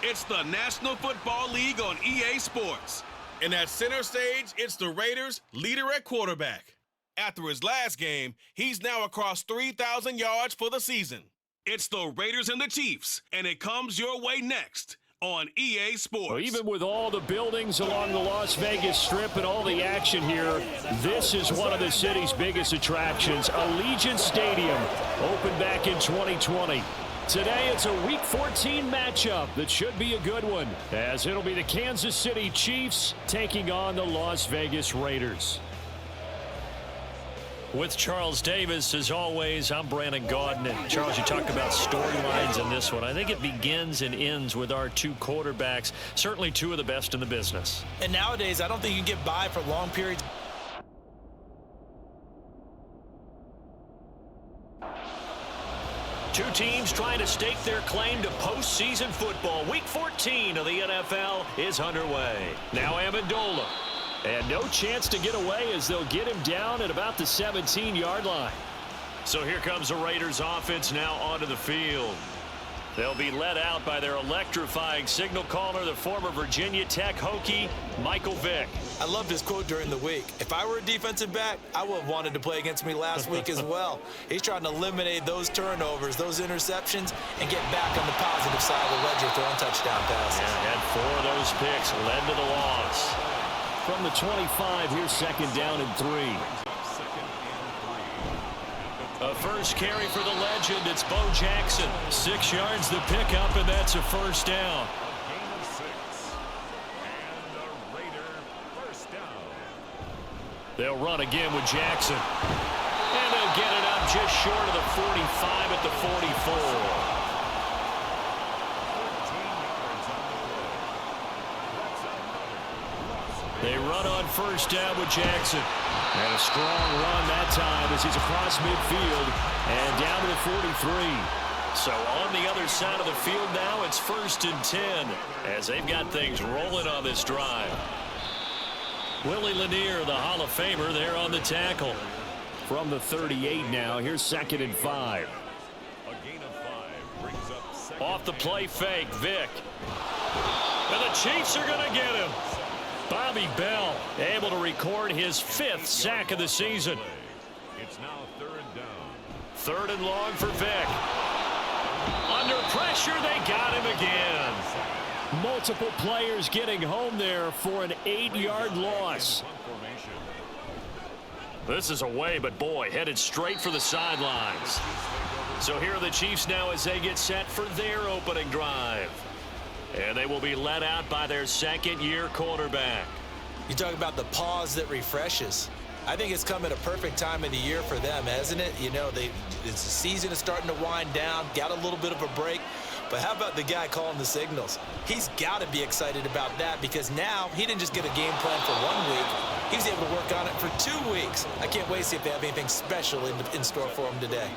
It's the National Football League on EA Sports. And at center stage, it's the Raiders' leader at quarterback. After his last game, he's now across 3,000 yards for the season. It's the Raiders and the Chiefs, and it comes your way next on EA Sports. Well, even with all the buildings along the Las Vegas Strip and all the action here, this is one of the city's biggest attractions. Allegiant Stadium opened back in 2020. Today, it's a Week 14 matchup that should be a good one, as it'll be the Kansas City Chiefs taking on the Las Vegas Raiders. With Charles Davis, as always, I'm Brandon Gaudin. And Charles, you talked about storylines in this one. I think it begins and ends with our two quarterbacks, certainly two of the best in the business. And nowadays, I don't think you can get by for long periods. Two teams trying to stake their claim to postseason football. Week 14 of the NFL is underway. Now Amendola. And no chance to get away as they'll get him down at about the 17-yard line. So here comes the Raiders offense now onto the field. They'll be led out by their electrifying signal caller, the former Virginia Tech Hokie, Michael Vick. I loved his quote during the week. If I were a defensive back, I would have wanted to play against me last week as well. He's trying to eliminate those turnovers, those interceptions, and get back on the positive side of the ledger throwing touchdown passes. Yeah, had 4 of those picks, led to the loss. From the 25, here's second down and 3. A first carry for the legend. It's Bo Jackson. 6 yards the pickup, and that's a first down. They'll run again with Jackson. And they'll get it up just short of the 45 at the 44. They run on first down with Jackson. And a strong run that time as he's across midfield and down to the 43. So on the other side of the field now, it's 1st and 10 as they've got things rolling on this drive. Willie Lanier, the Hall of Famer, there on the tackle. From the 38 now, here's 2nd and 5. Off the play fake, Vick. And the Chiefs are going to get him. Bobby Bell able to record his 5th sack of the season. It's now 3rd down. 3rd and long for Vick. Under pressure, they got him again. Multiple players getting home there for an 8-yard loss. This is away, but boy, headed straight for the sidelines. So here are the Chiefs now as they get set for their opening drive. And they will be led out by their 2nd-year quarterback. You talk about the pause that refreshes. I think it's come at a perfect time of the year for them, hasn't it? You know, the season is starting to wind down, got a little bit of a break. But how about the guy calling the signals? He's got to be excited about that because now he didn't just get a game plan for 1 week. He was able to work on it for 2 weeks. I can't wait to see if they have anything special in store for him today.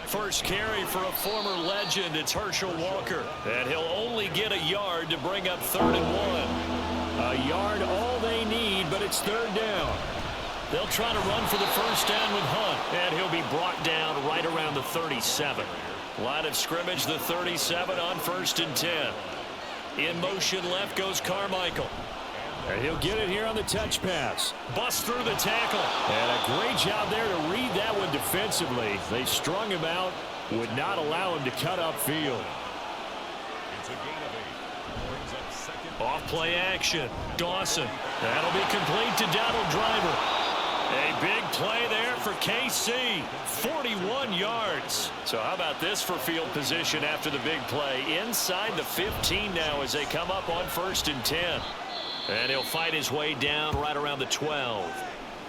First carry for a former legend, it's Herschel Walker. And he'll only get a yard to bring up 3rd and 1. A yard all they need, but it's 3rd down. They'll try to run for the first down with Hunt. And he'll be brought down right around the 37. Line of scrimmage, the 37 on 1st and 10. In motion left goes Carmichael. And he'll get it here on the touch pass. Bust through the tackle. And a great job there to read that one defensively. They strung him out, would not allow him to cut upfield. Off play action. Dawson. That'll be complete to Donald Driver. A big play there for KC. 41 yards. So how about this for field position after the big play? Inside the 15 now as they come up on 1st and 10. And he'll fight his way down right around the 12.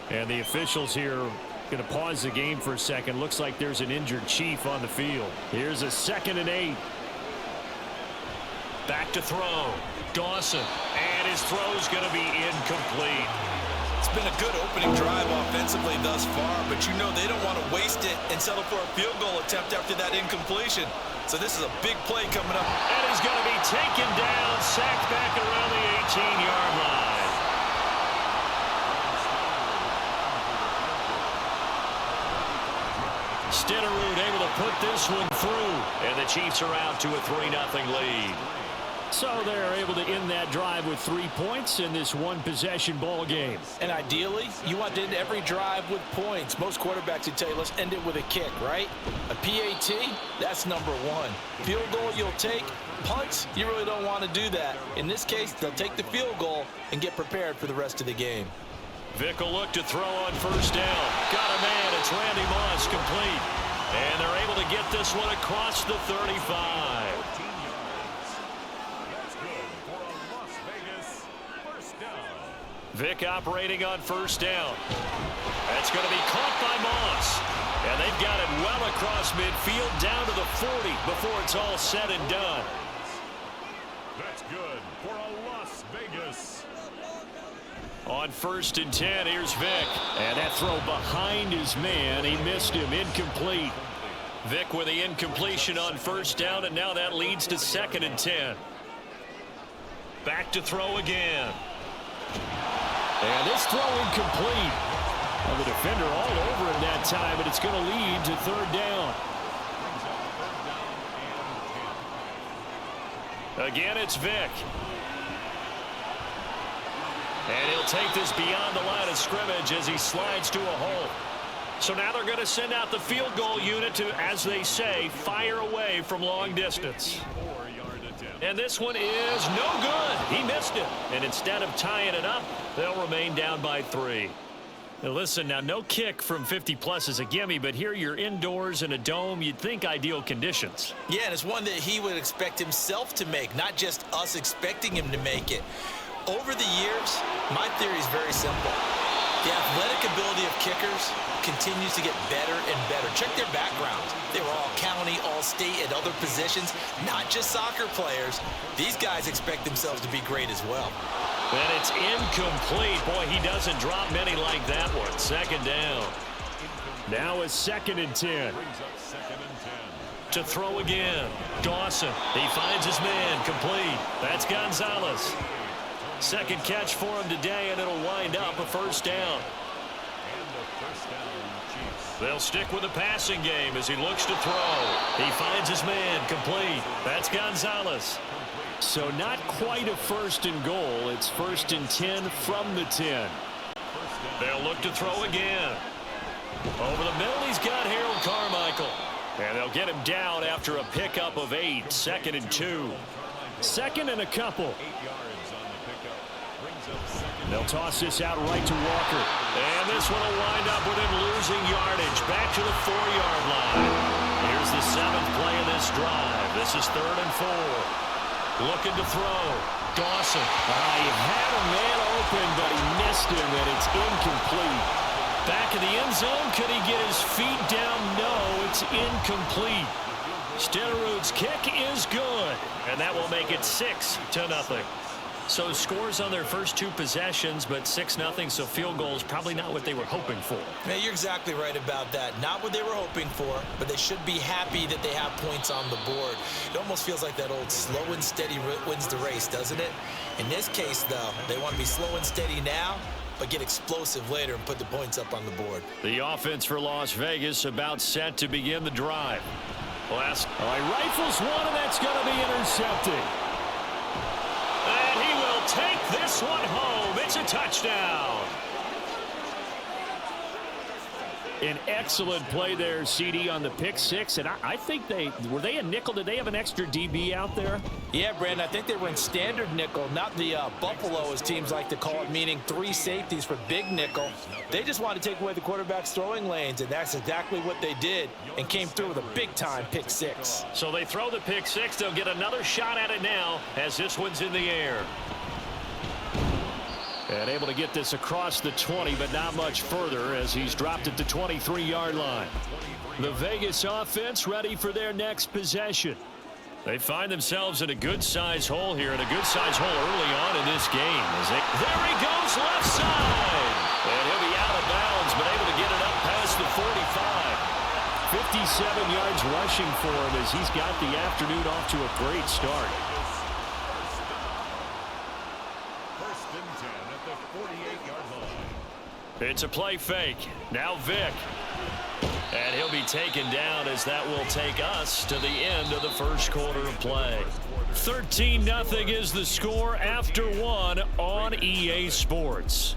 And the officials here going to pause the game for a second. Looks like there's an injured Chief on the field. Here's a 2nd and 8. Back to throw. Dawson. And his throw's going to be incomplete. It's been a good opening drive offensively thus far, but you know they don't want to waste it and settle for a field goal attempt after that incompletion. So this is a big play coming up. And he's going to be taken down, sacked back around the 18-yard line. Stenerud able to put this one through. And the Chiefs are out to a 3-0 lead. So they're able to end that drive with 3 points in this one-possession ball game. And ideally, you want to end every drive with points. Most quarterbacks would tell you, let's end it with a kick, right? A PAT, that's number one. Field goal you'll take. Punts, you really don't want to do that. In this case, they'll take the field goal and get prepared for the rest of the game. Vic will look to throw on first down. Got a man. It's Randy Moss, complete. And they're able to get this one across the 35. Vic operating on first down. That's going to be caught by Moss. And they've got it well across midfield down to the 40 before it's all said and done. That's good for a Las Vegas. On 1st and 10, here's Vic. And that throw behind his man. He missed him. Incomplete. Vic with the incompletion on first down, and now that leads to 2nd and 10. Back to throw again. And this throw incomplete. Well, the defender all over him that time, but it's going to lead to 3rd down. Again, it's Vic. And he'll take this beyond the line of scrimmage as he slides to a hole. So now they're going to send out the field goal unit to, as they say, fire away from long distance. And this one is no good. He missed it. And instead of tying it up, they'll remain down by 3. Now listen, now no kick from 50-plus is a gimme, but here you're indoors in a dome. You'd think ideal conditions. Yeah, and it's one that he would expect himself to make, not just us expecting him to make it. Over the years, my theory is very simple. The athletic ability of kickers continues to get better and better. Check their backgrounds. They were all county, all state, and other positions, not just soccer players. These guys expect themselves to be great as well. And it's incomplete. Boy, he doesn't drop many like that one. 2nd down. Now it's 2nd and 10. To throw again. Dawson. He finds his man. Complete. That's Gonzalez. 2nd catch for him today, and it'll wind up a 1st down. They'll stick with the passing game as he looks to throw. He finds his man. Complete. That's Gonzalez. So not quite a 1st and goal. It's 1st and 10 from the 10. They'll look to throw again. Over the middle, he's got Harold Carmichael. And they'll get him down after a pickup of 8. 2nd and 2. 2nd and a couple. They'll toss this out right to Walker. And this one will wind up with him losing yardage. Back to the 4-yard line. Here's the 7th play of this drive. This is 3rd and 4. Looking to throw. Dawson. He had a man open, but he missed him, and it's incomplete. Back in the end zone. Could he get his feet down? No, it's incomplete. Stenerud's kick is good, and that will make it 6-0. So scores on their first 2 possessions, but 6-0, so field goals probably not what they were hoping for. Yeah, you're exactly right about that. Not what they were hoping for, but they should be happy that they have points on the board. It almost feels like that old slow and steady wins the race, doesn't it? In this case, though, they want to be slow and steady now, but get explosive later and put the points up on the board. The offense for Las Vegas about set to begin the drive. He rifles one, and that's going to be intercepted. And he will take this one home. It's a touchdown. An excellent play there, CD, on the pick 6. And I think were they a nickel? Did they have an extra DB out there? Yeah, Brandon, I think they were in standard nickel, not the Buffalo, as teams like to call it, meaning 3 safeties for big nickel. They just wanted to take away the quarterback's throwing lanes, and that's exactly what they did, and came through with a big-time pick 6. So they throw the pick 6. They'll get another shot at it now as this one's in the air. And able to get this across the 20, but not much further as he's dropped it to 23-yard line. The Vegas offense ready for their next possession. They find themselves in a good-sized hole here, and a good-sized hole early on in this game. There he goes, left side. And he'll be out of bounds, but able to get it up past the 45. 57 yards rushing for him as he's got the afternoon off to a great start. It's a play fake. Now Vic. And he'll be taken down as that will take us to the end of the first quarter of play. 13-0 is the score after one on EA Sports.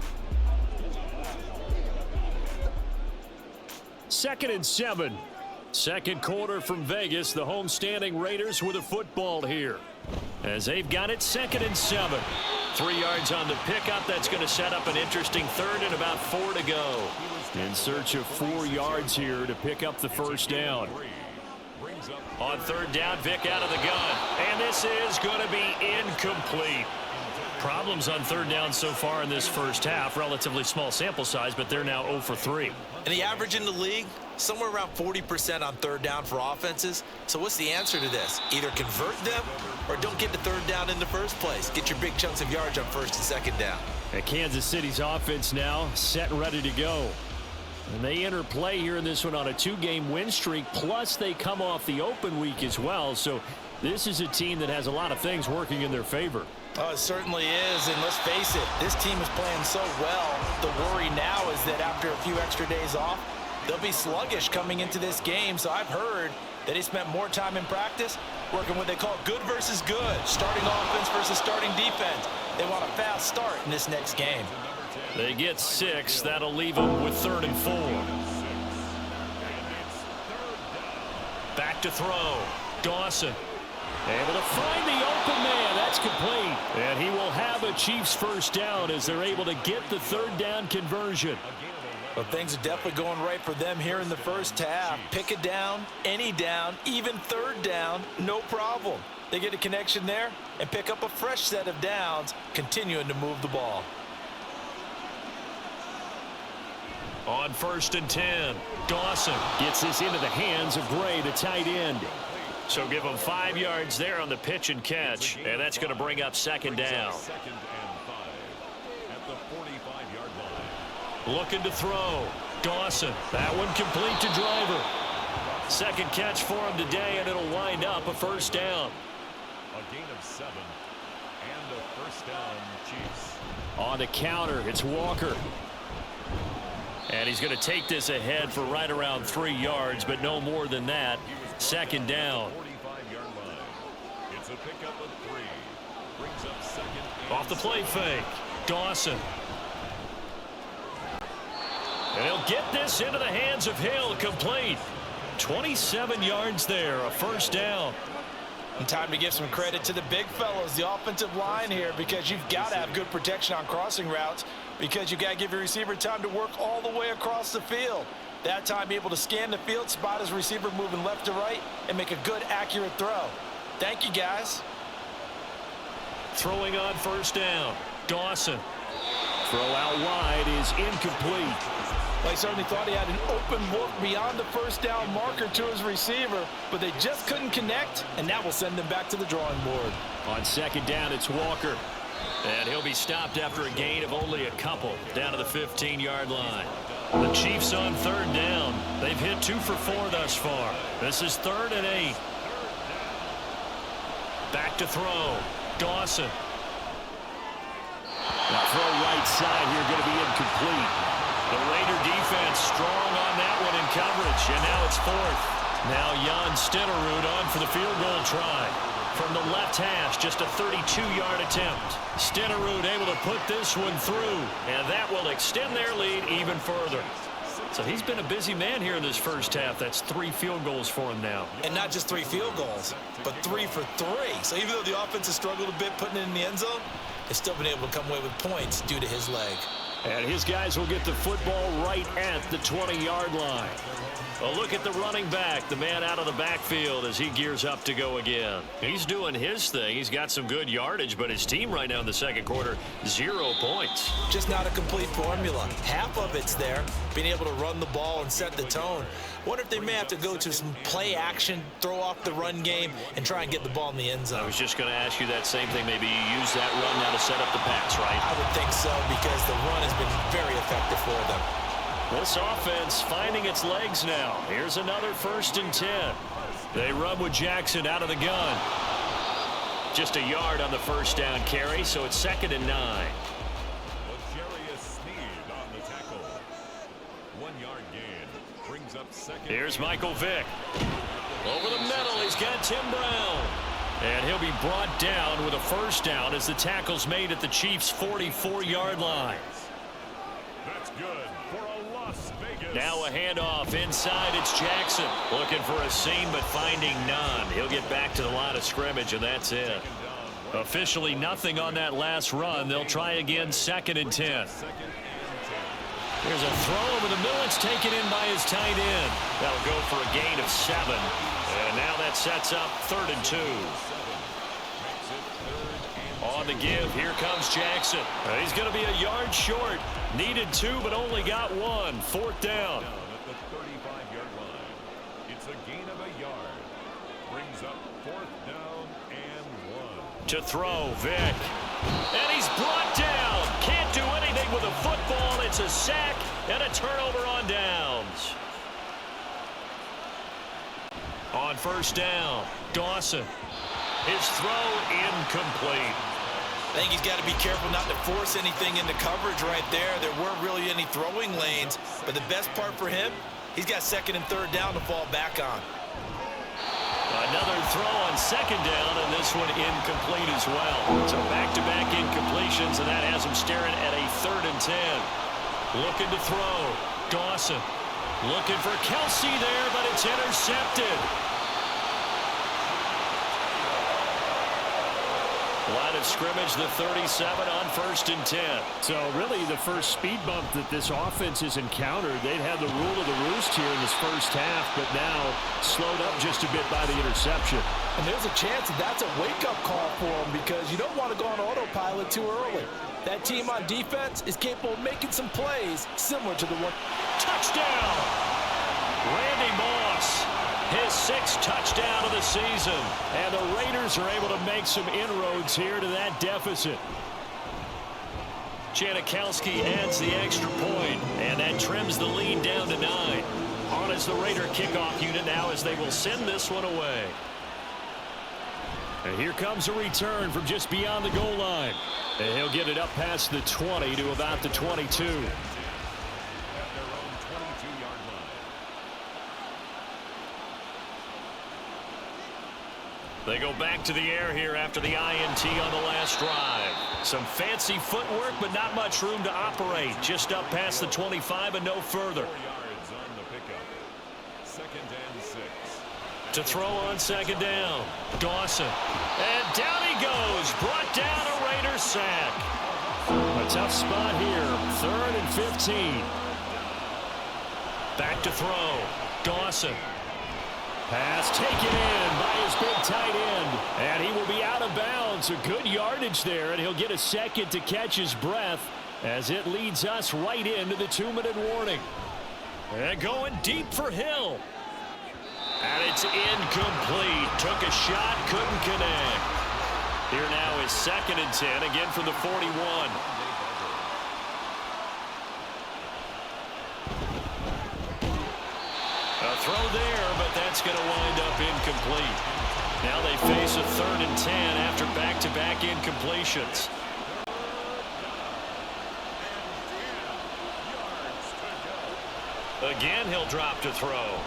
2nd and 7. Second quarter from Vegas. The homestanding Raiders with a football here. As they've got it 2nd and 7. 3 yards on the pickup. That's going to set up an interesting third and about 4 to go. In search of 4 yards here to pick up the first down. On 3rd down, Vic out of the gun. And this is going to be incomplete. Problems on 3rd down so far in this first half. Relatively small sample size, but they're now 0 for 3. And the average in the league, somewhere around 40% on 3rd down for offenses. So what's the answer to this? Either convert them or don't get to 3rd down in the first place. Get your big chunks of yards on 1st and 2nd down. And Kansas City's offense now set and ready to go. And they enter play here in this one on a 2-game win streak, plus they come off the open week as well. So this is a team that has a lot of things working in their favor. Oh, it certainly is, and let's face it, this team is playing so well. The worry now is that after a few extra days off, they'll be sluggish coming into this game. So I've heard that they spent more time in practice working what they call good versus good, starting offense versus starting defense. They want a fast start in this next game. They get 6. That'll leave them with 3rd and 4. Back to throw. Dawson able to find the open man. That's complete. And he will have a Chiefs first down as they're able to get the 3rd down conversion. Well, things are definitely going right for them here in the first half. Pick a down, any down, even 3rd down, no problem. They get a connection there and pick up a fresh set of downs, continuing to move the ball. On 1st and 10, Dawson gets this into the hands of Gray, the tight end. So give him 5 yards there on the pitch and catch, and that's going to bring up 2nd down. Looking to throw. Dawson. That one complete to Driver. 2nd catch for him today, and it'll wind up a first down. A gain of 7 and a first down, Chiefs. On the counter, it's Walker. And he's going to take this ahead for right around 3 yards, but no more than that. 2nd down. 45-yard line. It's a pickup of 3. Brings up 2nd. Off the play fake. Dawson. And he'll get this into the hands of Hill, complete. 27 yards there, a first down. And time to give some credit to the big fellows, the offensive line here, because you've got to have good protection on crossing routes, because you've got to give your receiver time to work all the way across the field. That time able to scan the field, spot his receiver moving left to right, and make a good, accurate throw. Thank you, guys. Throwing on 1st down. Dawson. Throw out wide is incomplete. Well, he certainly thought he had an open look beyond the 1st down marker to his receiver, but they just couldn't connect, and that will send them back to the drawing board. On 2nd down, it's Walker. And he'll be stopped after a gain of only a couple down to the 15-yard line. The Chiefs on 3rd down. They've hit 2 for 4 thus far. This is 3rd and 8. Back to throw. Dawson. The throw right side here going to be incomplete. The Raider defense strong on that one in coverage, and now it's 4th. Now Jan Stenerud on for the field goal try. From the left hash, just a 32-yard attempt. Stenerud able to put this one through, and that will extend their lead even further. So he's been a busy man here in this first half. That's 3 field goals for him now. And not just 3 field goals, but 3 for 3. So even though the offense has struggled a bit putting it in the end zone, they've still been able to come away with points due to his leg. And his guys will get the football right at the 20-yard line. A look at the running back, the man out of the backfield as he gears up to go again. He's doing his thing. He's got some good yardage, but his team right now in the second quarter, 0 points. Just not a complete formula. Half of it's there, being able to run the ball and set the tone. Wonder if they may have to go to some play action, throw off the run game, and try and get the ball in the end zone. I was just going to ask you that same thing. Maybe you use that run now to set up the pass, right? I would think so, because the run has been very effective for them. This offense finding its legs now. Here's another 1st and 10. They run with Jackson out of the gun. Just a yard on the first down carry, so it's 2nd and 9. L'Jarius Sneed on the tackle. 1 yard gain brings up Here's Michael Vick. Over the middle, he's got Tim Brown. And he'll be brought down with a first down as the tackle's made at the Chiefs' 44-yard line. That's good for a Las Vegas. Now a handoff inside. It's Jackson looking for a seam but finding none. He'll get back to the line of scrimmage, and that's it. Officially nothing on that last run. They'll try again, 2nd and 10. Here's a throw over the middle. It's taken in by his tight end. That'll go for a gain of 7. And now that sets up 3rd and 2. On the give, here comes Jackson. He's going to be a yard short. Needed 2, but only got 1. 4th down. At the 35-yard line. It's a gain of a yard. Brings up 4th down and 1. To throw, Vick. And he's brought down. Can't do anything with a football. It's a sack and a turnover on downs. On 1st down, Dawson. His throw incomplete. I think he's got to be careful not to force anything into coverage right there. There weren't really any throwing lanes, but the best part for him, he's got 2nd and 3rd down to fall back on. Another throw on 2nd down, and this one incomplete as well. So back-to-back incompletions, and that has him staring at a 3rd and 10. Looking to throw. Dawson looking for Kelsey there, but it's intercepted. Line of scrimmage, the 37 on 1st and 10. So really the first speed bump that this offense has encountered. They'd had the rule of the roost here in this first half, but now slowed up just a bit by the interception. And there's a chance that that's a wake-up call for them because you don't want to go on autopilot too early. That team on defense is capable of making some plays similar to the one. Touchdown! Randy Moss. His 6th touchdown of the season. And the Raiders are able to make some inroads here to that deficit. Janikowski adds the extra point, and that trims the lead down to 9. On is the Raider kickoff unit now as they will send this one away. And here comes a return from just beyond the goal line. And he'll get it up past the 20 to about the 22. They go back to the air here after the INT on the last drive. Some fancy footwork, but not much room to operate. Just up past the 25 and no further. 4 yards on the pickup. 2nd and 6. To throw on 2nd down. Dawson. And down he goes. Brought down a Raider sack. A tough spot here. 3rd and 15. Back to throw. Dawson. Pass taken in by his big tight end. And he will be out of bounds. A good yardage there, and he'll get a second to catch his breath as it leads us right into the 2-minute warning. And going deep for Hill. And it's incomplete. Took a shot, couldn't connect. Here now is 2nd and 10, again from the 41. A throw there, but that's going to wind up incomplete. Now they face a 3rd and 10 after back-to-back incompletions. Again, he'll drop to throw.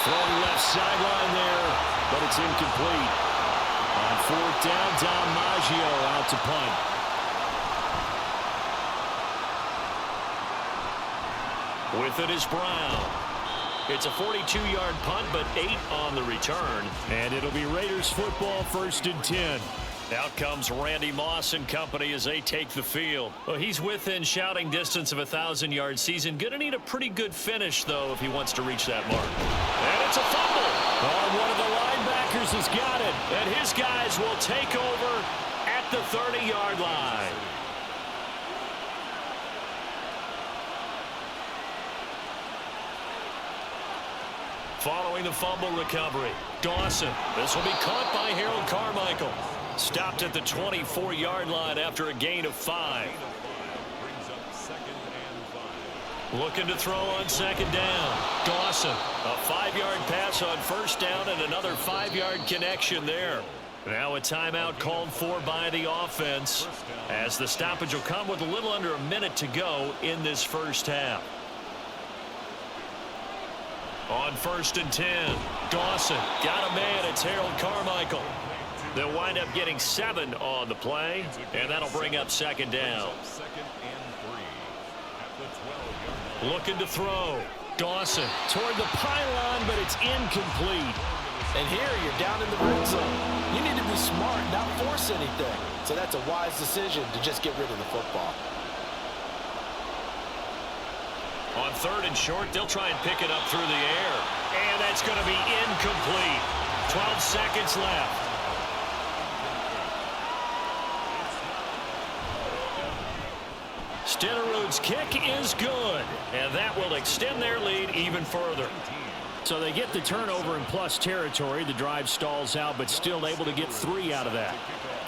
Throw left sideline there, but it's incomplete. On 4th down, Dom Maggio out to punt. With it is Brown. It's a 42-yard punt, but 8 on the return. And it'll be Raiders football, 1st and 10. Out comes Randy Moss and company as they take the field. Well, he's within shouting distance of a 1,000-yard season. Going to need a pretty good finish, though, if he wants to reach that mark. And it's a fumble. Oh, one of the linebackers has got it. And his guys will take over at the 30-yard line. Following the fumble recovery, Dawson. This will be caught by Harold Carmichael. Stopped at the 24-yard line after a gain of 5. Looking to throw on 2nd down. Dawson. A 5-yard pass on 1st down and another 5-yard connection there. Now a timeout called for by the offense as the stoppage will come with a little under a minute to go in this first half. On 1st and 10, Dawson got a man. It's Harold Carmichael. They'll wind up getting 7 on the play, and that'll bring up 2nd down. Looking to throw. Dawson toward the pylon, but it's incomplete. And here you're down in the red zone. You need to be smart, not force anything. So that's a wise decision to just get rid of the football. On 3rd and short, they'll try and pick it up through the air. And that's going to be incomplete. 12 seconds left. Stenerud's kick is good. And that will extend their lead even further. So they get the turnover in plus territory. The drive stalls out, but still able to get 3 out of that.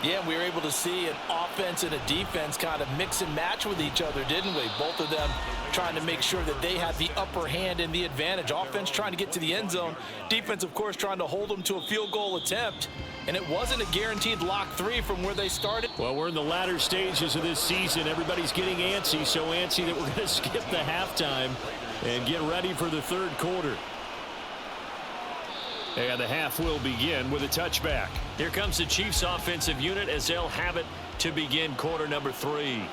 Yeah, we were able to see an offense and a defense kind of mix and match with each other, didn't we? Both of them trying to make sure that they had the upper hand and the advantage. Offense trying to get to the end zone. Defense, of course, trying to hold them to a field goal attempt. And it wasn't a guaranteed lock 3 from where they started. Well, we're in the latter stages of this season. Everybody's getting antsy, so antsy that we're going to skip the halftime and get ready for the 3rd quarter. And the half will begin with a touchback. Here comes the Chiefs offensive unit as they'll have it to begin quarter number 3.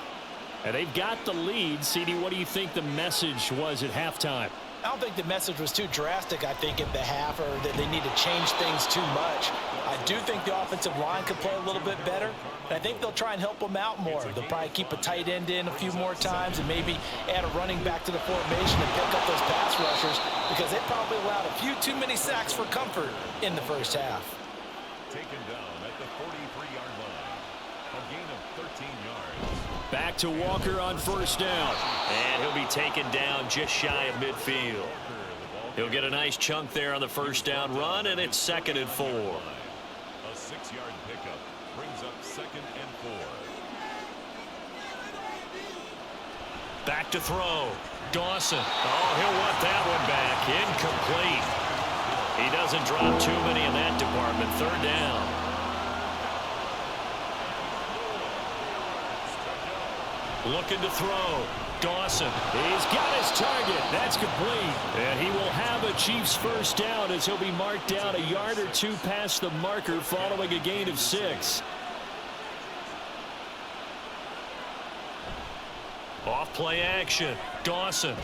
And they've got the lead. CD, what do you think the message was at halftime? I don't think the message was too drastic, I think, at the half, or that they need to change things too much. I do think the offensive line could play a little bit better, and I think they'll try and help them out more. They'll probably keep a tight end in a few more times and maybe add a running back to the formation and pick up those pass rushers, because they probably allowed a few too many sacks for comfort in the first half. Taken down at the 43-yard line. A gain of 13 yards. Back to Walker on 1st down. And he'll be taken down just shy of midfield. He'll get a nice chunk there on the 1st down run, and it's 2nd and 4. A 6-yard pickup brings up 2nd and 4. Back to throw. Dawson. Oh, he'll want that one back. Incomplete. He doesn't drop too many in that department. 3rd down. Looking to throw. Dawson. He's got his target. That's complete. And he will have a Chiefs 1st down as he'll be marked down a yard or 2 past the marker following a gain of 6. Off play action. Dawson.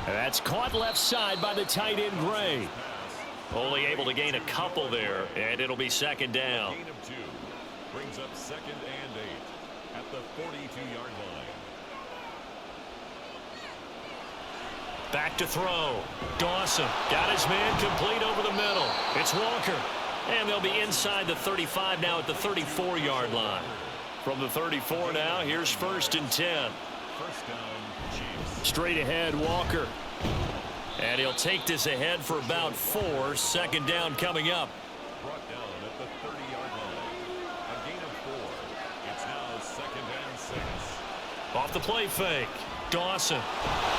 That's caught left side by the tight end Gray. Only able to gain a couple there, and it'll be 2nd down. Gain of 2 brings up 2nd and 8 at the 42-yard line. Back to throw. Dawson got his man complete over the middle. It's Walker. And they'll be inside the 35 now at the 34-yard line. From the 34 now, here's 1st and 10. 1st down, Chiefs. Straight ahead, Walker. And he'll take this ahead for about 4. 2nd down coming up. Brought down at the 30-yard line. A gain of 4. It's now 2nd and 6. Off the play fake. Dawson.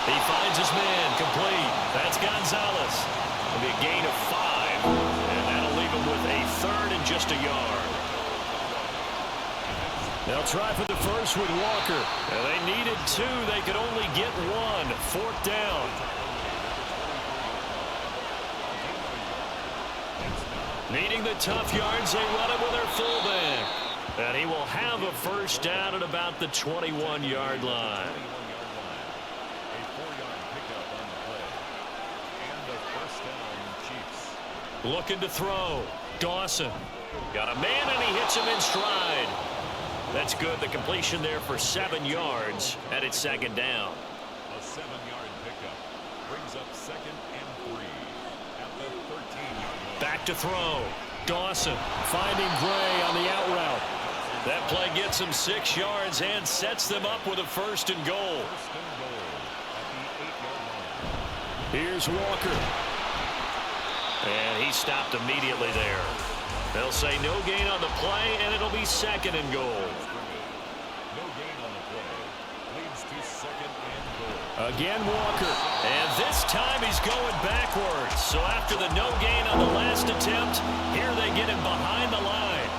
He finds his man complete. That's Gonzalez. It'll be a gain of 5. And that'll leave him with a 3rd and just a yard. They'll try for the 1st with Walker. And they needed 2. They could only get 1. 4th down. Needing the tough yards, they run it with their fullback. And he will have a 1st down at about the 21-yard line. A 4-yard pickup on the play. And the 1st down, Chiefs. Looking to throw. Dawson. Got a man, and he hits him in stride. That's good. The completion there for 7 yards, and it's 2nd down. A 7-yard pickup brings up 2nd and 3 at the 13-yard line. Back to throw. Dawson. Finding Gray on the out route. That play gets him 6 yards and sets them up with a 1st and goal. 1st and goal at the 8-yard line. Here's Walker. And he stopped immediately there. They'll say no gain on the play, and it'll be 2nd and goal. No gain on the play. Leads to 2nd and goal. Again, Walker. And this time he's going backwards. So after the no gain on the last attempt, here they get him behind the line.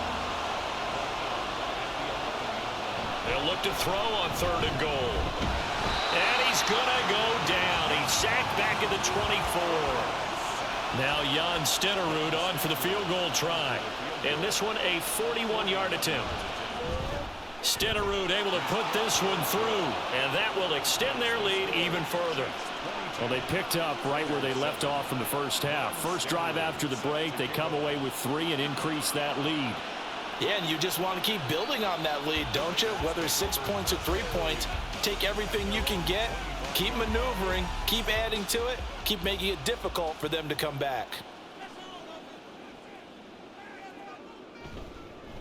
They'll look to throw on 3rd and goal. And he's going to go down. He's sacked back at the 24. Now Jan Stenerud on for the field goal try. And this one a 41-yard attempt. Stenerud able to put this one through, and that will extend their lead even further. Well, they picked up right where they left off in the first half. First drive after the break, they come away with 3 and increase that lead. Yeah, and you just want to keep building on that lead, don't you? Whether it's 6 points or 3 points, take everything you can get, keep maneuvering, keep adding to it, keep making it difficult for them to come back.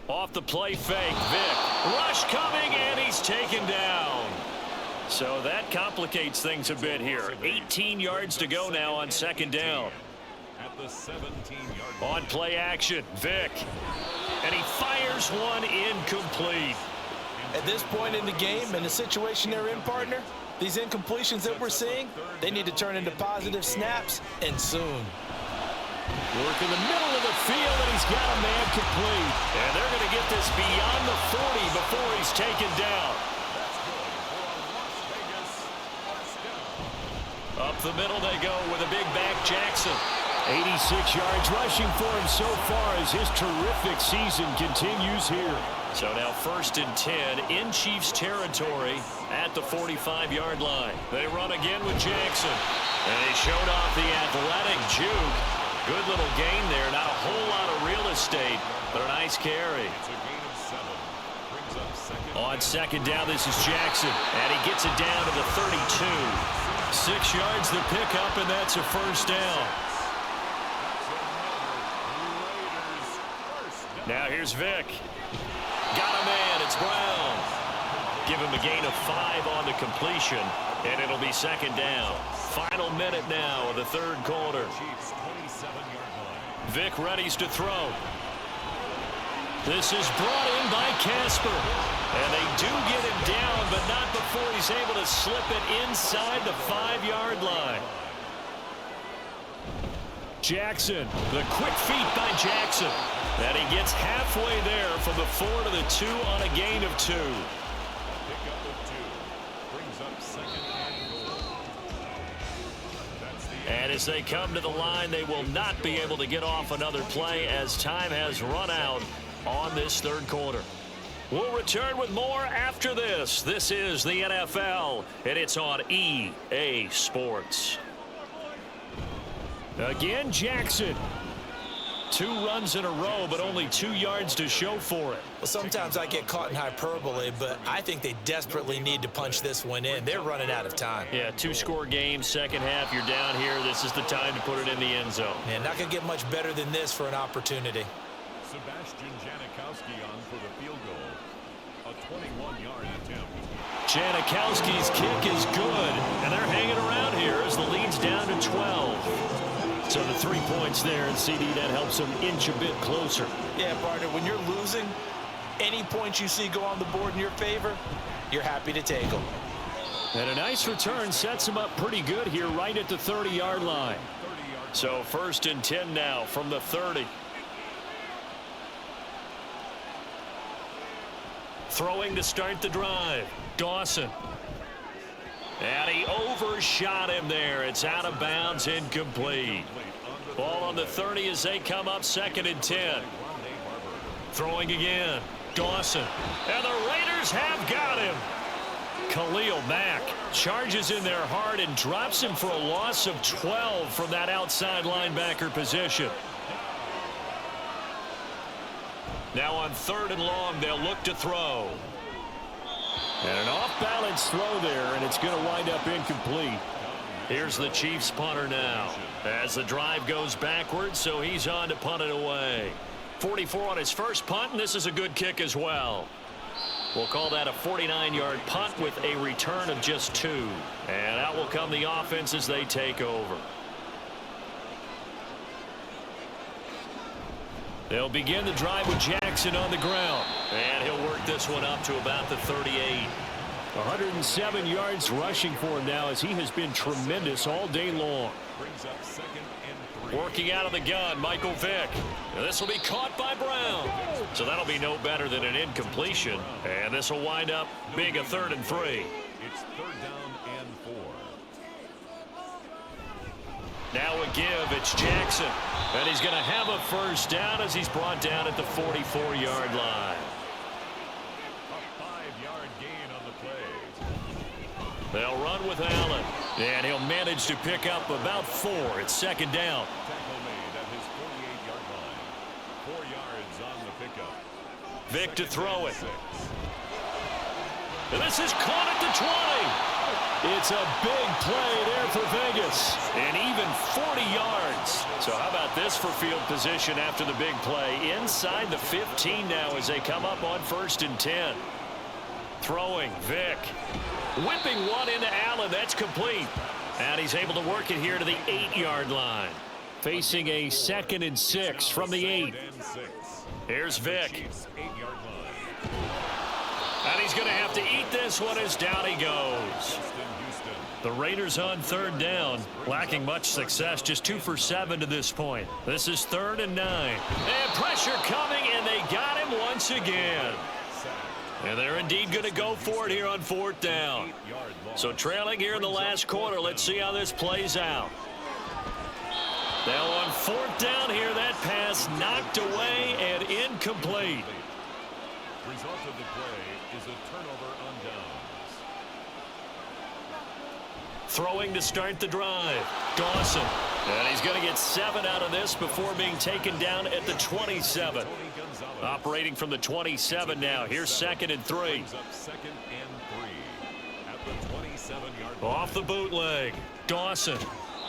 Off the play fake, Vic. Rush coming, and he's taken down. So that complicates things a bit here. 18 yards to go now on second down. At the 17-yard On play action, Vic. And he fires one incomplete. At this point in the game, in the situation they're in, partner, these incompletions that we're seeing, they need to turn into positive snaps, and soon. Work in the middle of the field, and he's got a man complete. And they're going to get this beyond the 40 before he's taken down. Up the middle they go with a big back Jackson. 86 yards rushing for him so far as his terrific season continues here. So now 1st and 10 in Chiefs territory at the 45-yard line. They run again with Jackson. And he showed off the athletic juke. Good little gain there. Not a whole lot of real estate, but a nice carry. It's a gain of 7. Brings up second. On second down, this is Jackson. And he gets it down to the 32. 6 yards to pick up, and that's a first down. Now here's Vic. Got a man. It's Brown. Give him a gain of 5 on the completion, and it'll be second down. Final minute now of the third quarter. Vic readies to throw. This is brought in by Casper. And they do get him down, but not before he's able to slip it inside the 5-yard line. Jackson, the quick feet by Jackson. And he gets halfway there from the 4 to the 2 on a gain of 2. Pickup of 2. Brings up second and goal. And as they come to the line, they will not be able to get off another play as time has run out on this third quarter. We'll return with more after this. This is the NFL, and it's on EA Sports. Again, Jackson. 2 runs in a row, but only 2 yards to show for it. Well, sometimes I get caught in hyperbole, but I think they desperately need to punch this one in. They're running out of time. Yeah, 2-score game, second half, you're down here. This is the time to put it in the end zone. Man, not going to get much better than this for an opportunity. Sebastian Janikowski on for the field goal. A 21-yard attempt. Janikowski's kick is good, and they're hanging around here as the lead's down to 12. So the 3 points there, and CD, that helps them inch a bit closer. Yeah, partner, when you're losing, any points you see go on the board in your favor, you're happy to take them. And a nice return sets him up pretty good here right at the 30-yard line. So 1st and 10 now from the 30. Throwing to start the drive. Dawson. And he overshot him there. It's out of bounds, incomplete. Ball on the 30 as they come up 2nd and 10. Throwing again. Dawson. And the Raiders have got him. Khalil Mack charges in there hard and drops him for a loss of 12 from that outside linebacker position. Now on 3rd and long, they'll look to throw. And an off-balance throw there, and it's going to wind up incomplete. Here's the Chiefs punter now as the drive goes backwards, so he's on to punt it away. 44 on his first punt, and this is a good kick as well. We'll call that a 49-yard punt with a return of just 2. And out will come the offense as they take over. They'll begin the drive with Jackson on the ground. And he'll work this one up to about the 38. 107 yards rushing for him now as he has been tremendous all day long. Brings up 2nd and 3. Working out of the gun, Michael Vick. And this will be caught by Brown. So that'll be no better than an incompletion. And this will wind up being a 3rd and 3. It's 3rd down and 4. Now a give. It's Jackson. And he's going to have a first down as he's brought down at the 44-yard line. A 5-yard gain on the play. They'll run with Allen. And he'll manage to pick up about 4. It's second down. Tackle made at his 48-yard line. 4 yards on the pickup. Vic to throw it. And this is caught at the 20. It's a big play there for Vegas. And even 40 yards. So how about this for field position after the big play? Inside the 15 now as they come up on 1st and 10. Throwing, Vic. Whipping one into Allen. That's complete. And he's able to work it here to the 8-yard line. Facing a 2nd and 6 from the 8. Here's Vic. And he's going to have to eat this one as down he goes. The Raiders on 3rd down, lacking much success, just 2 for 7 to this point. This is 3rd and 9. And pressure coming, and they got him once again. And they're indeed going to go for it here on 4th down. So trailing here in the last quarter, let's see how this plays out. Now on 4th down here, that pass knocked away and incomplete. Result of the play is a turnover on downs. Throwing to start the drive. Dawson. And he's going to get 7 out of this before being taken down at the 27. Operating from the 27 now. Here's 2nd and 3. 2nd and 3 at the 27-yard line. Off the bootleg. Dawson.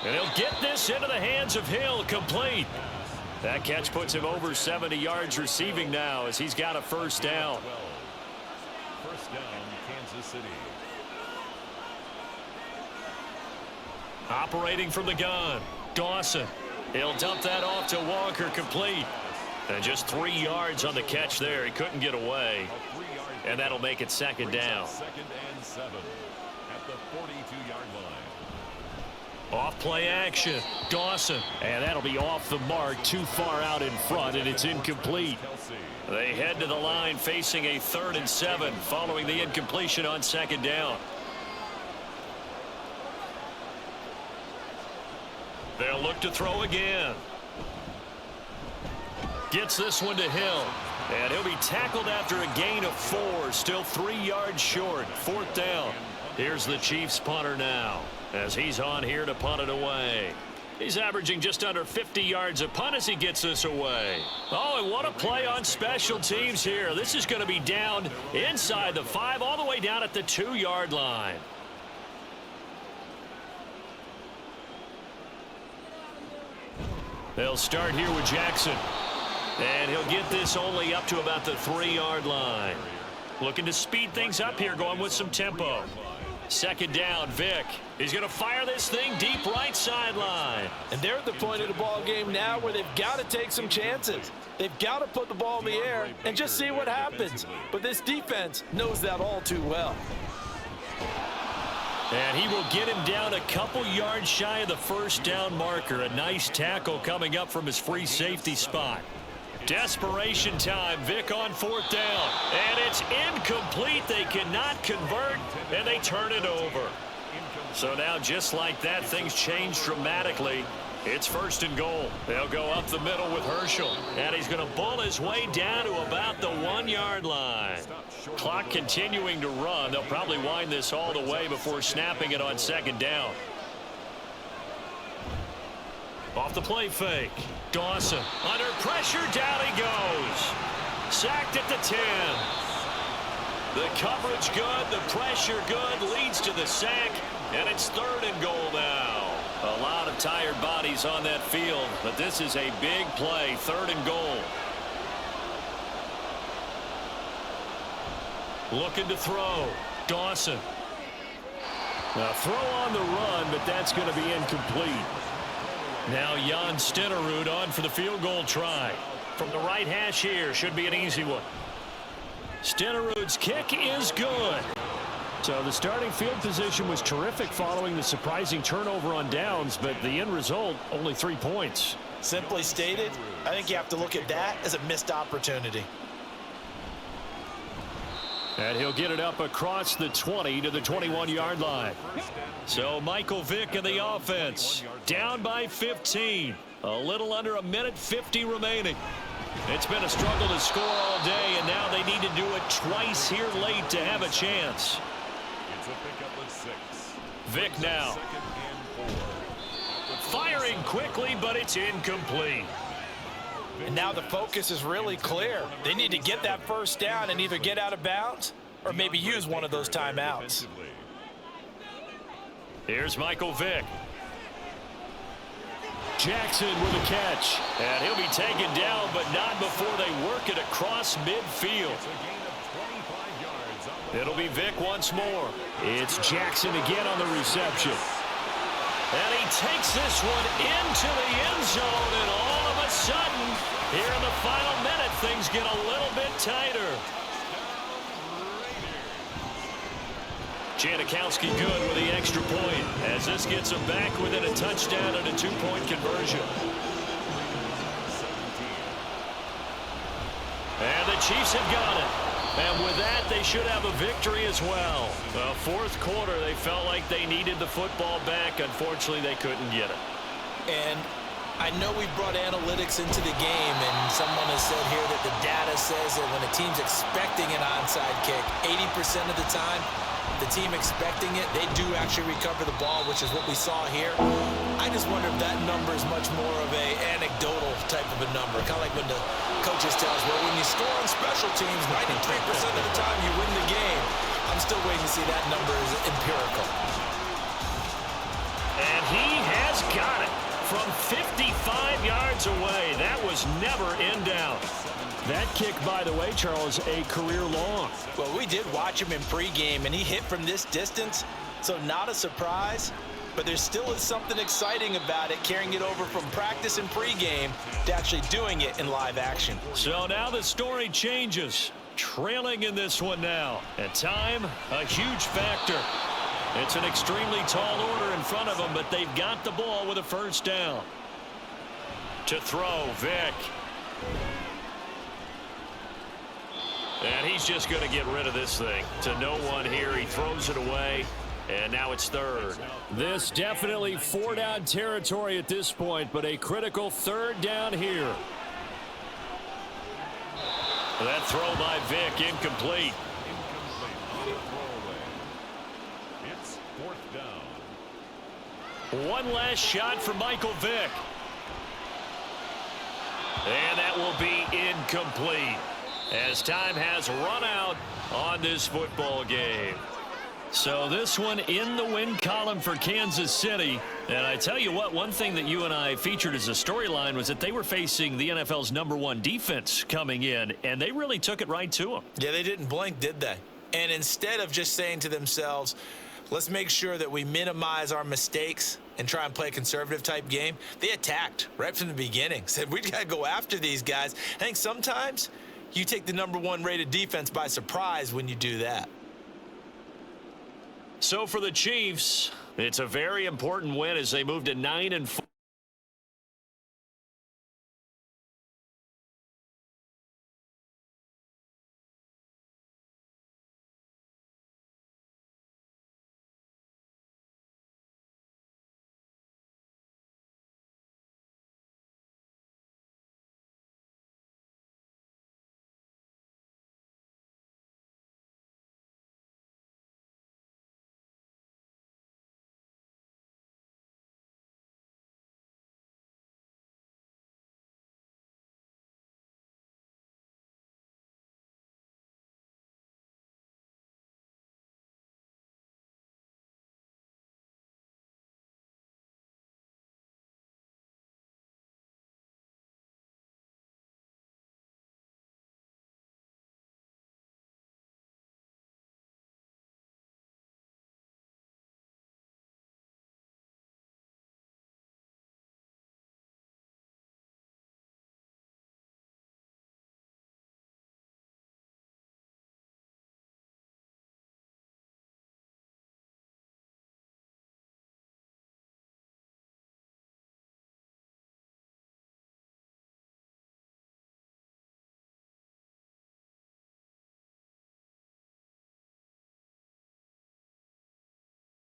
And he'll get this into the hands of Hill. Complete. That catch puts him over 70 yards receiving now as he's got a first down. 1st down, Kansas City. Operating from the gun. Dawson. He'll dump that off to Walker. Complete. And just 3 yards on the catch there. He couldn't get away. And that'll make it 2nd down. 2nd and 7 at the 42-yard line. Off play action. Dawson. And that'll be off the mark, too far out in front, and it's incomplete. They head to the line facing a 3rd and 7 following the incompletion on 2nd down. They'll look to throw again. Gets this one to Hill. And he'll be tackled after a gain of 4. Still 3 yards short. 4th down. Here's the Chiefs punter now as he's on here to punt it away. He's averaging just under 50 yards a punt as he gets this away. Oh, and what a play on special teams here. This is going to be down inside the 5 all the way down at the 2-yard line. They'll start here with Jackson. And he'll get this only up to about the 3-yard line. Looking to speed things up here, going with some tempo. 2nd down, Vic. He's going to fire this thing deep right sideline. And they're at the point of the ball game now where they've got to take some chances. They've got to put the ball in the air and just see what happens. But this defense knows that all too well. And he will get him down a couple yards shy of the 1st down marker. A nice tackle coming up from his free safety spot. Desperation time. Vic on 4th down. And it's incomplete. They cannot convert, and they turn it over. So now, just like that, things change dramatically. It's 1st and goal. They'll go up the middle with Herschel. And he's going to bull his way down to about the 1-yard line. Clock continuing to run. They'll probably wind this all the way before snapping it on 2nd down. Off the play fake. Dawson under pressure. Down he goes. Sacked at the 10. The coverage good. The pressure good. Leads to the sack. And it's 3rd and goal now. A lot of tired bodies on that field. But this is a big play. 3rd and goal. Looking to throw. Dawson. A throw on the run, but that's going to be incomplete. Now Jan Stenerud on for the field goal try. From the right hash here, should be an easy one. Stenerud's kick is good. So the starting field position was terrific following the surprising turnover on downs, but the end result, only 3 points. Simply stated, I think you have to look at that as a missed opportunity. And he'll get it up across the 20 to the 21-yard line. So Michael Vick in the offense, down by 15. A little under a minute 50 remaining. It's been a struggle to score all day, and now they need to do it twice here late to have a chance. It's a pickup of 6. Vick now. Firing quickly, but it's incomplete. And now the focus is really clear. They need to get that first down and either get out of bounds or maybe use one of those timeouts. Here's Michael Vick. Jackson with a catch. And he'll be taken down, but not before they work it across midfield. It'll be Vick once more. It's Jackson again on the reception. And he takes this one into the end zone, and all of a sudden, here in the final minute, things get a little bit tighter. Janikowski good with the extra point, as this gets him back within a touchdown and a 2-point conversion. And the Chiefs have got it. And with that, they should have a victory as well. The fourth quarter, they felt like they needed the football back. Unfortunately, they couldn't get it. And I know we brought analytics into the game, and someone has said here that the data says that when a team's expecting an onside kick, 80% of the time, the team expecting it, they do actually recover the ball, which is what we saw here. I just wonder if that number is much more of a anecdotal type of a number, kind of like when the coaches tell us, well, when you score on special teams, 93% of the time you win the game. I'm still waiting to see that number is empirical. And he has got it from 55 yards away. That was never in doubt. That kick, by the way, Charles, a career long. Well, we did watch him in pregame, and he hit from this distance, so not a surprise. But there still is something exciting about it, carrying it over from practice and pregame to actually doing it in live action. So now the story changes. Trailing in this one now. And time, a huge factor. It's an extremely tall order in front of them, but they've got the ball with a first down. To throw, Vick. And he's just going to get rid of this thing. To no one here. He throws it away. And now it's third. This definitely 4-down territory at this point, but a critical third down here. That throw by Vick, incomplete. It's 4th down. One last shot for Michael Vick. And that will be incomplete, as time has run out on this football game. So this one in the win column for Kansas City. And I tell you what, one thing that you and I featured as a storyline was that they were facing the NFL's #1 defense coming in, and they really took it right to them. Yeah, they didn't blink, did they? And instead of just saying to themselves, let's make sure that we minimize our mistakes and try and play a conservative type game, they attacked right from the beginning. Said, we got to go after these guys. I think sometimes you take the #1 rated defense by surprise when you do that. So for the Chiefs, it's a very important win as they move to 9-4.